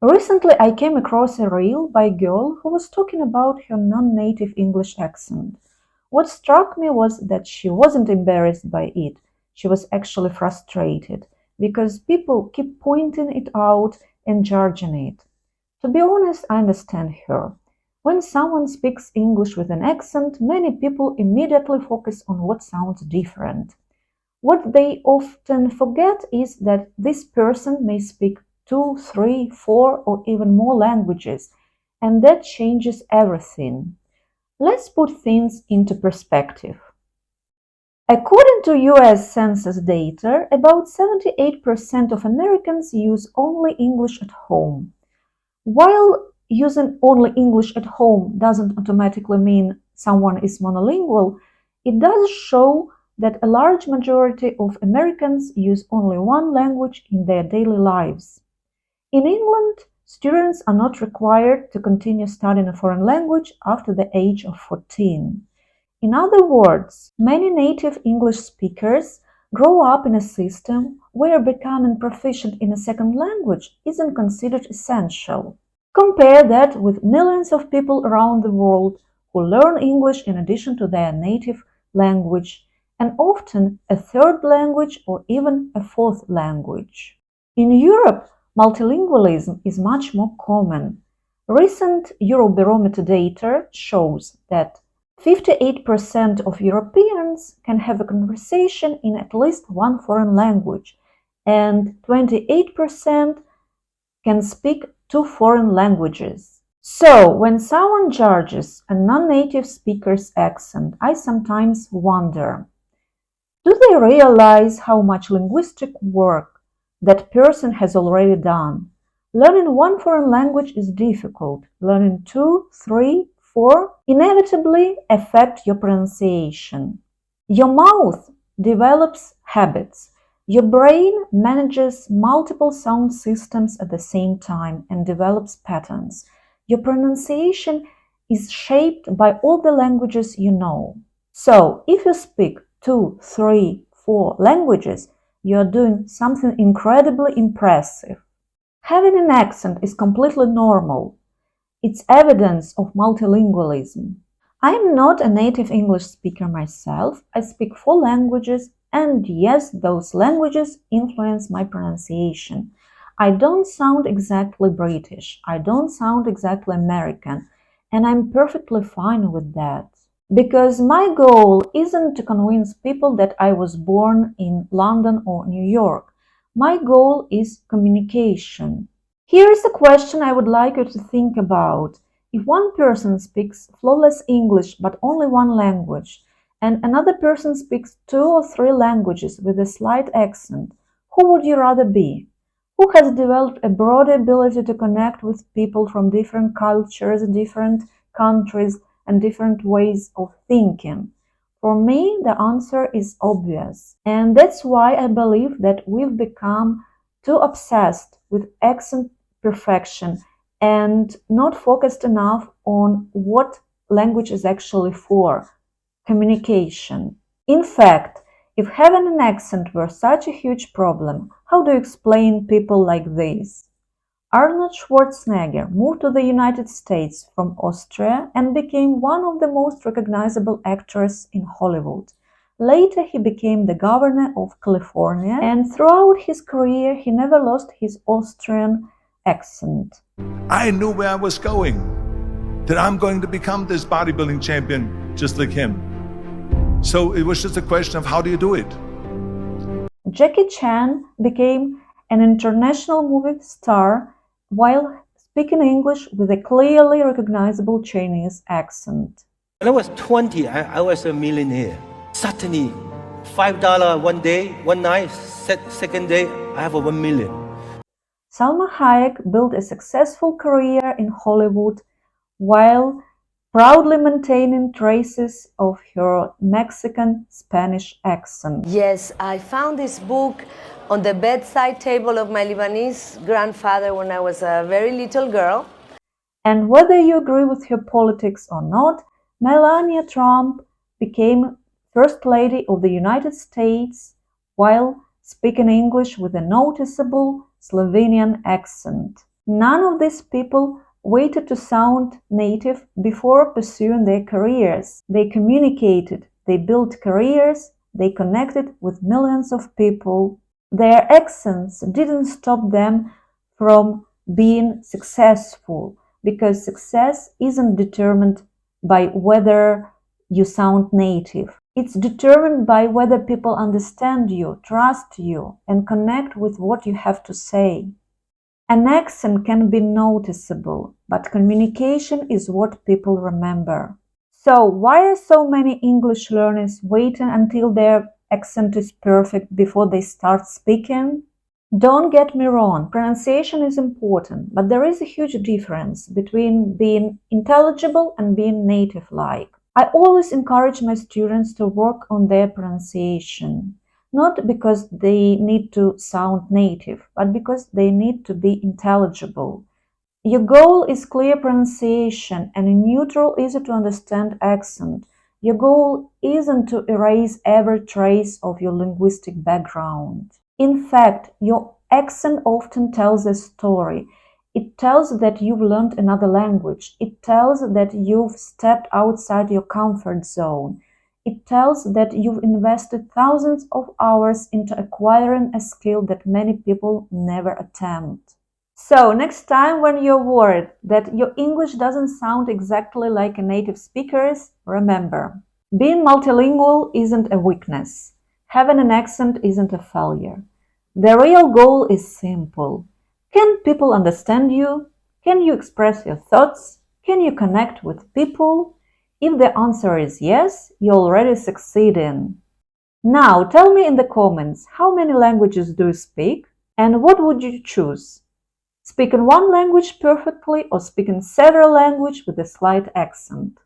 Recently, I came across a reel by a girl who was talking about her non-native English accent. What struck me was that she wasn't embarrassed by it. She was actually frustrated because people keep pointing it out and judging it. To be honest, I understand her. When someone speaks English with an accent, many people immediately focus on what sounds different. What they often forget is that this person may speak two, three, four, or even more languages, and that changes everything. Let's put things into perspective. According to US Census data, about 78% of Americans use only English at home. While using only English at home doesn't automatically mean someone is monolingual, it does show that a large majority of Americans use only one language in their daily lives. In England, students are not required to continue studying a foreign language after the age of 14. In other words, many native English speakers grow up in a system where becoming proficient in a second language isn't considered essential. Compare that with millions of people around the world who learn English in addition to their native language, and often a third language or even a fourth language. In Europe, multilingualism is much more common. Recent Eurobarometer data shows that 58% of Europeans can have a conversation in at least one foreign language, and 28% can speak two foreign languages. So, when someone judges a non-native speaker's accent, I sometimes wonder, do they realize how much linguistic work that person has already done? Learning one foreign language is difficult. Learning two, three, four inevitably affect your pronunciation. Your mouth develops habits. Your brain manages multiple sound systems at the same time and develops patterns. Your pronunciation is shaped by all the languages you know. So, if you speak two, three, four languages, you are doing something incredibly impressive. Having an accent is completely normal. It's evidence of multilingualism. I'm not a native English speaker myself. I speak four languages, and yes, those languages influence my pronunciation. I don't sound exactly British. I don't sound exactly American, and I'm perfectly fine with that. Because my goal isn't to convince people that I was born in London or New York. My goal is communication. Here is a question I would like you to think about. If one person speaks flawless English but only one language, and another person speaks two or three languages with a slight accent, who would you rather be? Who has developed a broad ability to connect with people from different cultures, different countries, and different ways of thinking? For me, the answer is obvious. And that's why I believe that we've become too obsessed with accent perfection and not focused enough on what language is actually for, communication. In fact, if having an accent were such a huge problem, how do you explain people like this? Arnold Schwarzenegger moved to the United States from Austria and became one of the most recognizable actors in Hollywood. Later, he became the governor of California, and throughout his career, he never lost his Austrian accent. I knew where I was going, that I'm going to become this bodybuilding champion just like him. So it was just a question of how do you do it? Jackie Chan became an international movie star while speaking English with a clearly recognizable Chinese accent. When I was 20, I was a millionaire. Suddenly, $5 one day, one night, second day, I have 1 million. Salma Hayek built a successful career in Hollywood while proudly maintaining traces of her Mexican-Spanish accent. Yes, I found this book on the bedside table of my Lebanese grandfather when I was a very little girl. And whether you agree with her politics or not, Melania Trump became First Lady of the United States while speaking English with a noticeable Slovenian accent. None of these people waited to sound native before pursuing their careers. They communicated, they built careers, they connected with millions of people. Their accents didn't stop them from being successful, because success isn't determined by whether you sound native. It's determined by whether people understand you, trust you, and connect with what you have to say. An accent can be noticeable, but communication is what people remember. So, why are so many English learners waiting until their accent is perfect before they start speaking? Don't get me wrong, pronunciation is important, but there is a huge difference between being intelligible and being native-like. I always encourage my students to work on their pronunciation. Not because they need to sound native, but because they need to be intelligible. Your goal is clear pronunciation and a neutral, easy to understand accent. Your goal isn't to erase every trace of your linguistic background. In fact, your accent often tells a story. It tells that you've learned another language. It tells that you've stepped outside your comfort zone. It tells that you've invested thousands of hours into acquiring a skill that many people never attempt. So, next time when you're worried that your English doesn't sound exactly like a native speaker's, remember, being multilingual isn't a weakness. Having an accent isn't a failure. The real goal is simple. Can people understand you? Can you express your thoughts? Can you connect with people? If the answer is yes, you're already succeeding. Now, tell me in the comments, how many languages do you speak? And what would you choose? Speaking one language perfectly or speaking several languages with a slight accent?